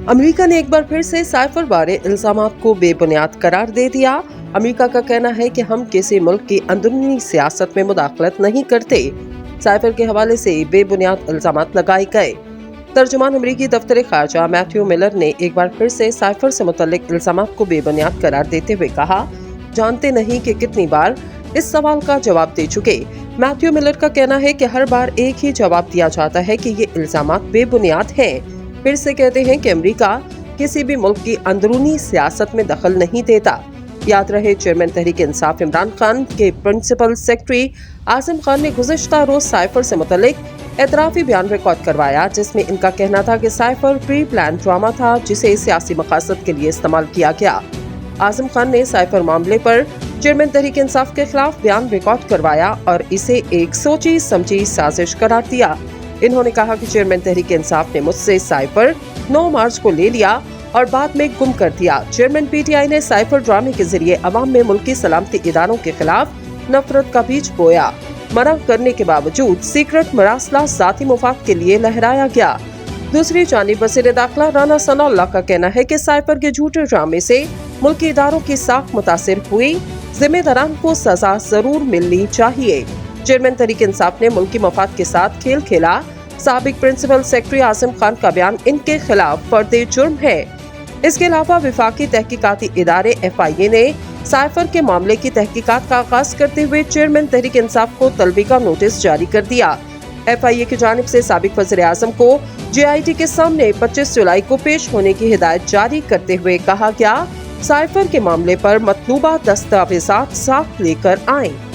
America ने एक बार फिर से साइफर बारे इल्जामात को बेबुनियाद करार दे दिया। अमेरिका का कहना है कि हम किसी मुल्क की अंदरूनी सियासत में मुदाखलत नहीं करते। साइफर के हवाले से बेबुनियाद इल्जामात लगाए गए। तर्जुमान अमेरिकी दफ्तर खारजा मैथ्यू मिलर ने एक बार फिर से साइफर से मुतल्लिक इल्जामात को बेबुनियाद करार देते हुए कहा, जानते नहीं कि कितनी बार इस सवाल का जवाब दे चुके। मैथ्यू मिलर का कहना है कि हर बार एक ही जवाब दिया जाता है कि ये इल्जामात बेबुनियाद हैं। फिर से कहते हैं कि अमेरिका किसी भी मुल्क की अंदरूनी सियासत में दखल नहीं देता। याद रहे, चेयरमैन तहरीक इंसाफ इमरान खान के प्रिंसिपल सेक्रेटरी आसिम खान ने गुज़िश्ता रोज साइफर से मुतल्लिक एतराफ़ी बयान रिकॉर्ड करवाया, जिसमें इनका कहना था कि साइफर प्री प्लान ड्रामा था जिसे सियासी मकासद के लिए इस्तेमाल किया गया। आसिम खान ने साइफर मामले पर चेयरमैन तहरीक इंसाफ के खिलाफ बयान रिकॉर्ड करवाया और इसे एक सोची समझी साजिश करार दिया। इन्होंने कहा कि चेयरमैन तहरीक इंसाफ ने मुझसे साइफर 9 मार्च को ले लिया और बाद में गुम कर दिया। चेयरमैन पीटीआई ने साइफर ड्रामे के जरिए अवाम में मुल्की सलामती इदारों के खिलाफ नफरत का बीज बोया। मना करने के बावजूद सीक्रेट मरासला जाती मुफाद के लिए लहराया गया। दूसरी जानिब वज़ीर दाखिला राना सनाउल्लाह का कहना है कि साइफर के झूठे ड्रामे से मुल्की इदारों की साख मुतासिर हुई। जिम्मेदारान को सजा जरूर मिलनी चाहिए। चेयरमैन तहरीक इंसाफ ने मुल्की मफाद के साथ खेल खेला। साबिक प्रिंसिपल सेक्रेटरी आसिम खान का बयान इनके खिलाफ फर्दे जुर्म है। इसके अलावा विफाकी तहकीकाती इदारे FIA ने साइफर के मामले की तहकीकात का आगाज करते हुए चेयरमैन तहरीक इंसाफ को तलबी का नोटिस जारी कर दिया। FIA की जानिब से साबिक वज़ीर आज़म को JIT के सामने 25 जुलाई को पेश होने की हिदायत जारी करते हुए कहा गया, साइफर के मामले पर मतलूबा दस्तावेजात साथ लेकर आएं।